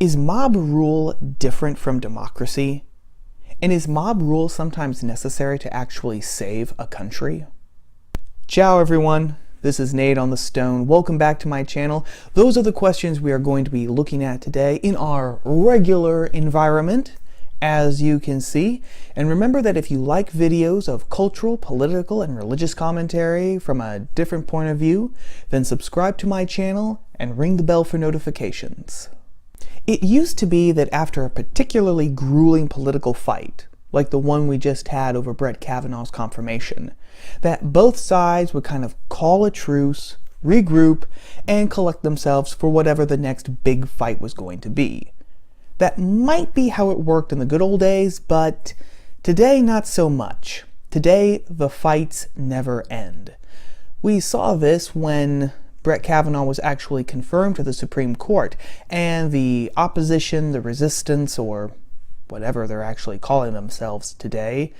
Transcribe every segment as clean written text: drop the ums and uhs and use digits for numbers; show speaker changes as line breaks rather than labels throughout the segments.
Is mob rule different from democracy? And is mob rule sometimes necessary to actually save a country? Ciao everyone, this is Nate on the Stone. Welcome back to my channel. Those are the questions we are going to be looking at today in our regular environment, as you can see. And remember that if you like videos of cultural, political, and religious commentary from a different point of view, then subscribe to my channel and ring the bell for notifications. It used to be that after a particularly grueling political fight, like the one we just had over Brett Kavanaugh's confirmation, that both sides would kind of call a truce, regroup, and collect themselves for whatever the next big fight was going to be. That might be how it worked in the good old days, but today not so much. Today, the fights never end. We saw this when Brett Kavanaugh was actually confirmed to the Supreme Court, and the opposition, the resistance, or whatever they're actually calling themselves today,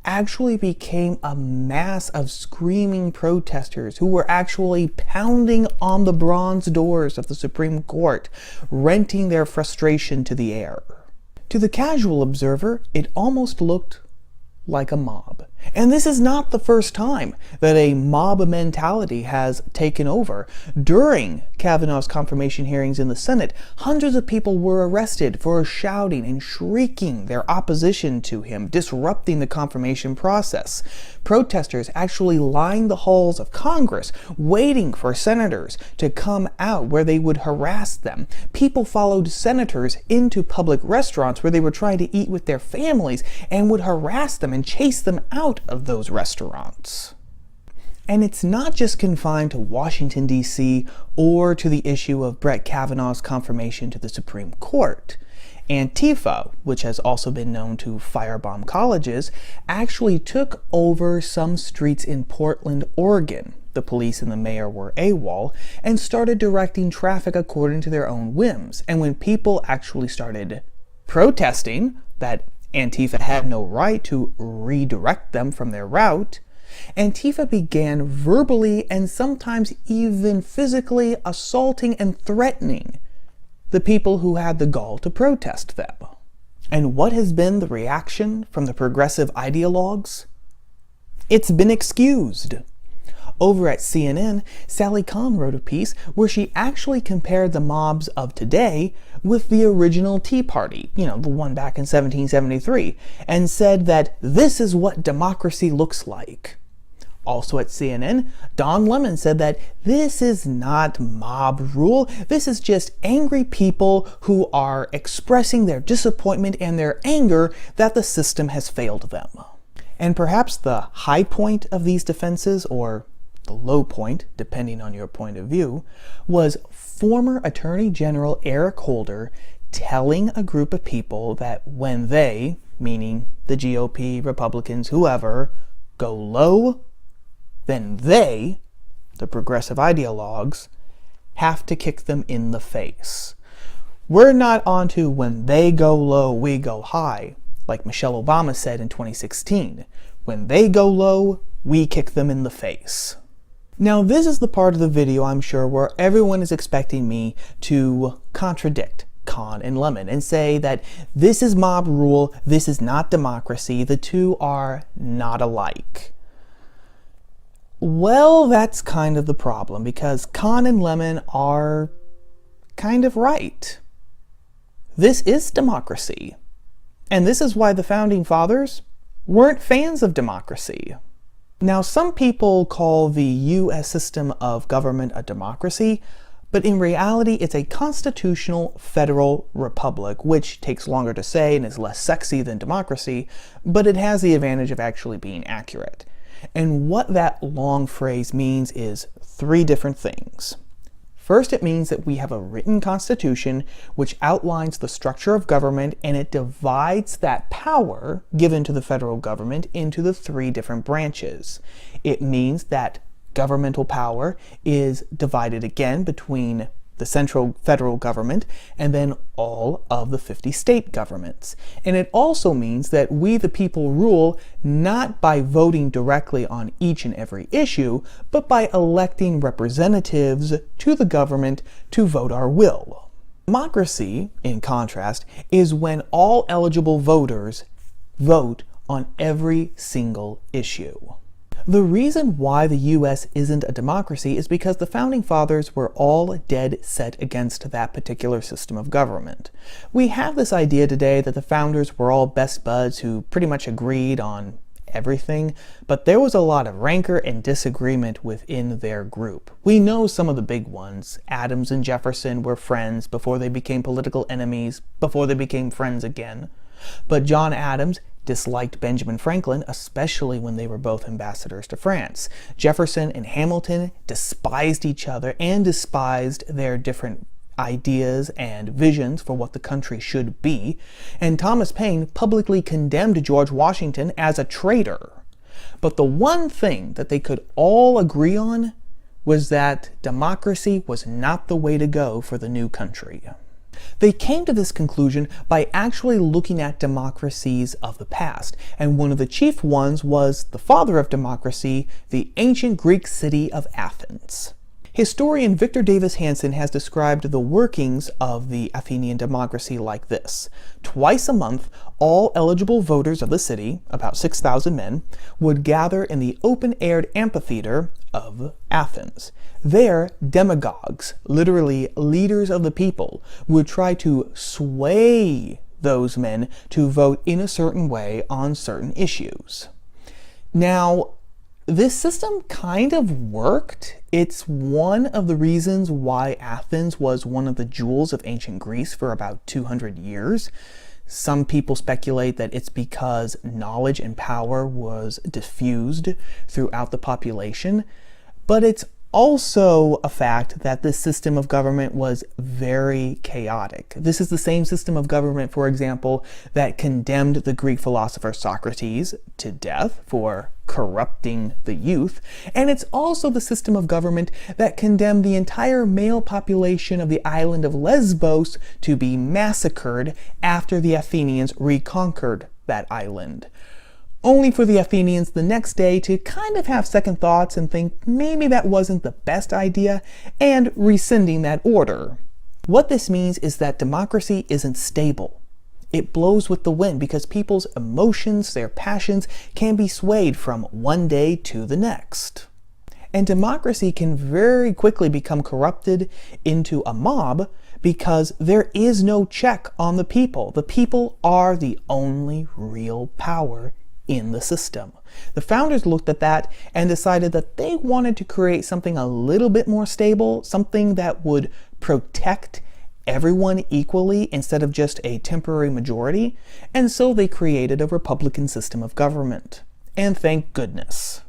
actually became a mass of screaming protesters who were actually pounding on the bronze doors of the Supreme Court, venting their frustration to the air. To the casual observer, it almost looked like a mob. And this is not the first time that a mob mentality has taken over. During Kavanaugh's confirmation hearings in the Senate, hundreds of people were arrested for shouting and shrieking their opposition to him, disrupting the confirmation process. Protesters actually lined the halls of Congress, waiting for senators to come out where they would harass them. People followed senators into public restaurants where they were trying to eat with their families and would harass them and chase them out of those restaurants. And it's not just confined to Washington, D.C. or to the issue of Brett Kavanaugh's confirmation to the Supreme Court. Antifa, which has also been known to firebomb colleges, actually took over some streets in Portland, Oregon. The police and the mayor were AWOL and started directing traffic according to their own whims. And when people actually started protesting that Antifa had no right to redirect them from their route, Antifa began verbally and sometimes even physically assaulting and threatening the people who had the gall to protest them. And what has been the reaction from the progressive ideologues? It's been excused. Over at CNN, Sally Kahn wrote a piece where she actually compared the mobs of today with the original Tea Party, the one back in 1773, and said that this is what democracy looks like. Also at CNN, Don Lemon said that this is not mob rule, this is just angry people who are expressing their disappointment and their anger that the system has failed them. And perhaps the high point of these defenses, or the low point, depending on your point of view, was former Attorney General Eric Holder telling a group of people that when they, meaning the GOP, Republicans, whoever, go low, then they, the progressive ideologues, have to kick them in the face. We're not onto when they go low, we go high, like Michelle Obama said in 2016. When they go low, we kick them in the face. Now, this is the part of the video, I'm sure, where everyone is expecting me to contradict Kahn and Lemon and say that this is mob rule, this is not democracy, the two are not alike. Well, that's kind of the problem, because Kahn and Lemon are kind of right. This is democracy. And this is why the Founding Fathers weren't fans of democracy. Now, some people call the U.S. system of government a democracy, but in reality, it's a constitutional federal republic, which takes longer to say and is less sexy than democracy, but it has the advantage of actually being accurate. And what that long phrase means is three different things. First, it means that we have a written constitution which outlines the structure of government, and it divides that power given to the federal government into the three different branches. It means that governmental power is divided again between the central federal government and then all of the 50 state governments. And it also means that we the people rule not by voting directly on each and every issue, but by electing representatives to the government to vote our will. Democracy, in contrast, is when all eligible voters vote on every single issue. The reason why the US isn't a democracy is because the Founding Fathers were all dead set against that particular system of government. We have this idea today that the founders were all best buds who pretty much agreed on everything, but there was a lot of rancor and disagreement within their group. We know some of the big ones. Adams and Jefferson were friends before they became political enemies, before they became friends again. But John Adams disliked Benjamin Franklin, especially when they were both ambassadors to France. Jefferson and Hamilton despised each other and despised their different ideas and visions for what the country should be, and Thomas Paine publicly condemned George Washington as a traitor. But the one thing that they could all agree on was that democracy was not the way to go for the new country. They came to this conclusion by actually looking at democracies of the past, and one of the chief ones was the father of democracy, the ancient Greek city of Athens. Historian Victor Davis Hanson has described the workings of the Athenian democracy like this. Twice a month, all eligible voters of the city, about 6,000 men, would gather in the open-aired amphitheater of Athens. There, demagogues, literally leaders of the people, would try to sway those men to vote in a certain way on certain issues. Now, this system kind of worked. It's one of the reasons why Athens was one of the jewels of ancient Greece for about 200 years. Some people speculate that it's because knowledge and power was diffused throughout the population, but it's also a fact that this system of government was very chaotic. This is the same system of government, for example, that condemned the Greek philosopher Socrates to death for corrupting the youth, and it's also the system of government that condemned the entire male population of the island of Lesbos to be massacred after the Athenians reconquered that island. Only for the Athenians the next day to kind of have second thoughts and think maybe that wasn't the best idea, and rescinding that order. What this means is that democracy isn't stable. It blows with the wind because people's emotions, their passions, can be swayed from one day to the next. And democracy can very quickly become corrupted into a mob because there is no check on the people. The people are the only real power in the system. The founders looked at that and decided that they wanted to create something a little bit more stable, something that would protect everyone equally instead of just a temporary majority, and so they created a republican system of government. And thank goodness.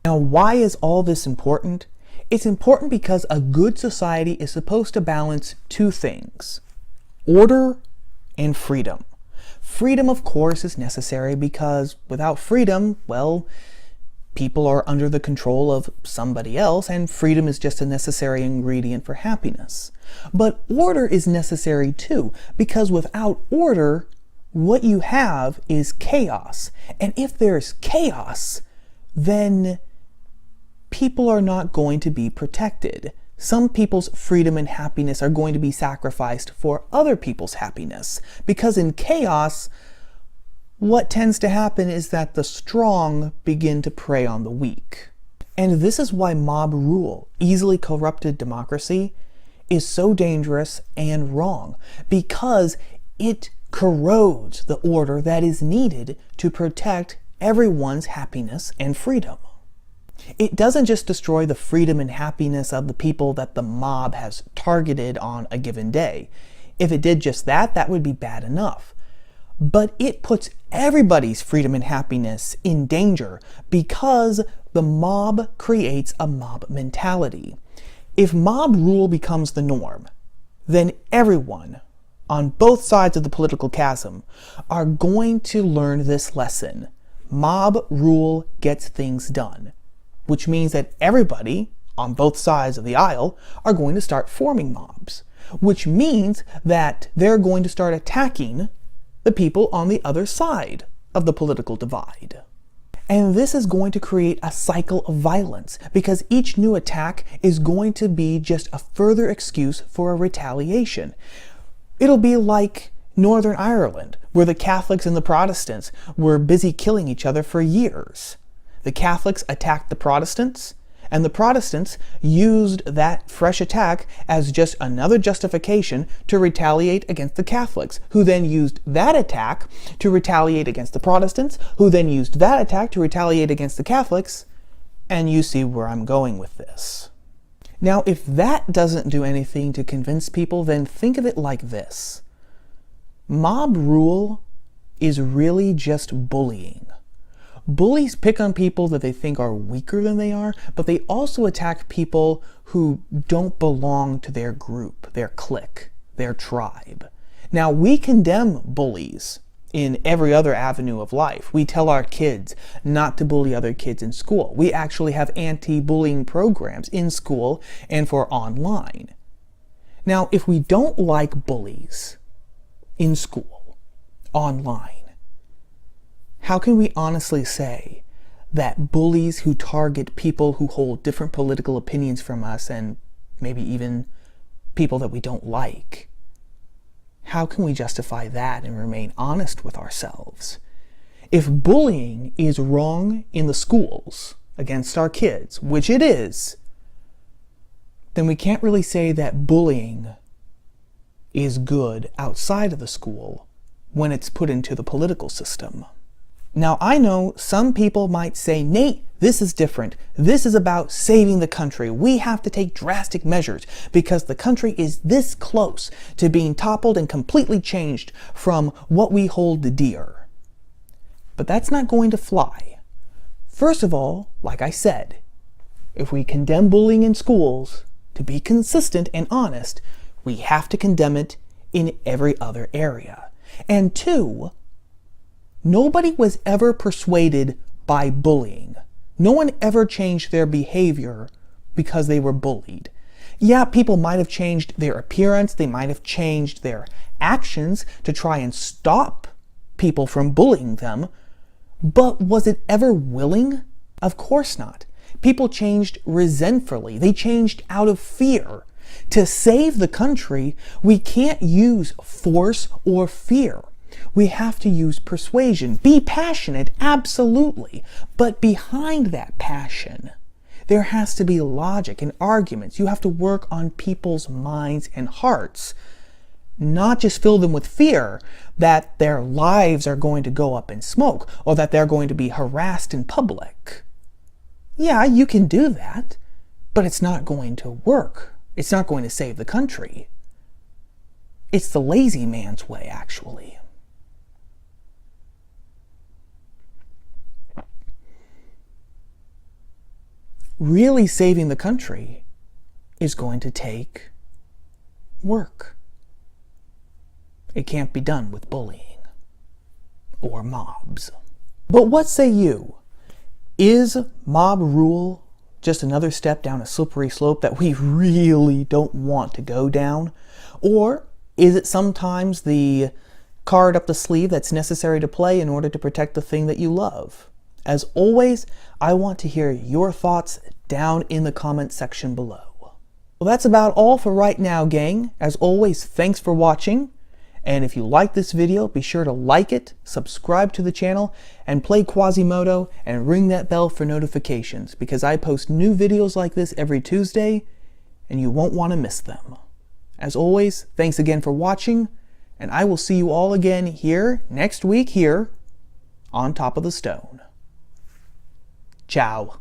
Now, why is all this important? It's important because a good society is supposed to balance two things: order and freedom. Freedom, of course, is necessary because without freedom, well, people are under the control of somebody else, and freedom is just a necessary ingredient for happiness. But order is necessary too, because without order, what you have is chaos. And if there's chaos, then people are not going to be protected. Some people's freedom and happiness are going to be sacrificed for other people's happiness. Because in chaos, what tends to happen is that the strong begin to prey on the weak. And this is why mob rule, easily corrupted democracy, is so dangerous and wrong. Because it corrodes the order that is needed to protect everyone's happiness and freedom. It doesn't just destroy the freedom and happiness of the people that the mob has targeted on a given day. If it did just that, that would be bad enough. But it puts everybody's freedom and happiness in danger because the mob creates a mob mentality. If mob rule becomes the norm, then everyone on both sides of the political chasm are going to learn this lesson. Mob rule gets things done. Which means that everybody on both sides of the aisle are going to start forming mobs, which means that they're going to start attacking the people on the other side of the political divide. And this is going to create a cycle of violence because each new attack is going to be just a further excuse for a retaliation. It'll be like Northern Ireland, where the Catholics and the Protestants were busy killing each other for years. The Catholics attacked the Protestants, and the Protestants used that fresh attack as just another justification to retaliate against the Catholics, who then used that attack to retaliate against the Protestants, who then used that attack to retaliate against the Catholics, and you see where I'm going with this. Now, if that doesn't do anything to convince people, then think of it like this. Mob rule is really just bullying. Bullies pick on people that they think are weaker than they are, but they also attack people who don't belong to their group, their clique, their tribe. Now, we condemn bullies in every other avenue of life. We tell our kids not to bully other kids in school. We actually have anti-bullying programs in school and for online. Now, if we don't like bullies in school, online, how can we honestly say that bullies who target people who hold different political opinions from us, and maybe even people that we don't like, how can we justify that and remain honest with ourselves? If bullying is wrong in the schools against our kids, which it is, then we can't really say that bullying is good outside of the school when it's put into the political system. Now, I know some people might say, Nate, this is different. This is about saving the country. We have to take drastic measures because the country is this close to being toppled and completely changed from what we hold dear. But that's not going to fly. First of all, like I said, if we condemn bullying in schools, to be consistent and honest, we have to condemn it in every other area. And two, nobody was ever persuaded by bullying. No one ever changed their behavior because they were bullied. Yeah, people might have changed their appearance, they might have changed their actions to try and stop people from bullying them, but was it ever willing? Of course not. People changed resentfully. They changed out of fear. To save the country, we can't use force or fear. We have to use persuasion. Be passionate, absolutely. But behind that passion, there has to be logic and arguments. You have to work on people's minds and hearts, not just fill them with fear that their lives are going to go up in smoke or that they're going to be harassed in public. Yeah, you can do that, but it's not going to work. It's not going to save the country. It's the lazy man's way, actually. Really saving the country is going to take work. It can't be done with bullying or mobs. But what say you? Is mob rule just another step down a slippery slope that we really don't want to go down? Or is it sometimes the card up the sleeve that's necessary to play in order to protect the thing that you love? As always, I want to hear your thoughts down in the comment section below. Well, that's about all for right now, gang. As always, thanks for watching. And if you like this video, be sure to like it, subscribe to the channel, and play Quasimodo and ring that bell for notifications, because I post new videos like this every Tuesday, and you won't want to miss them. As always, thanks again for watching, and I will see you all again here next week here on Top of the Stone. Ciao.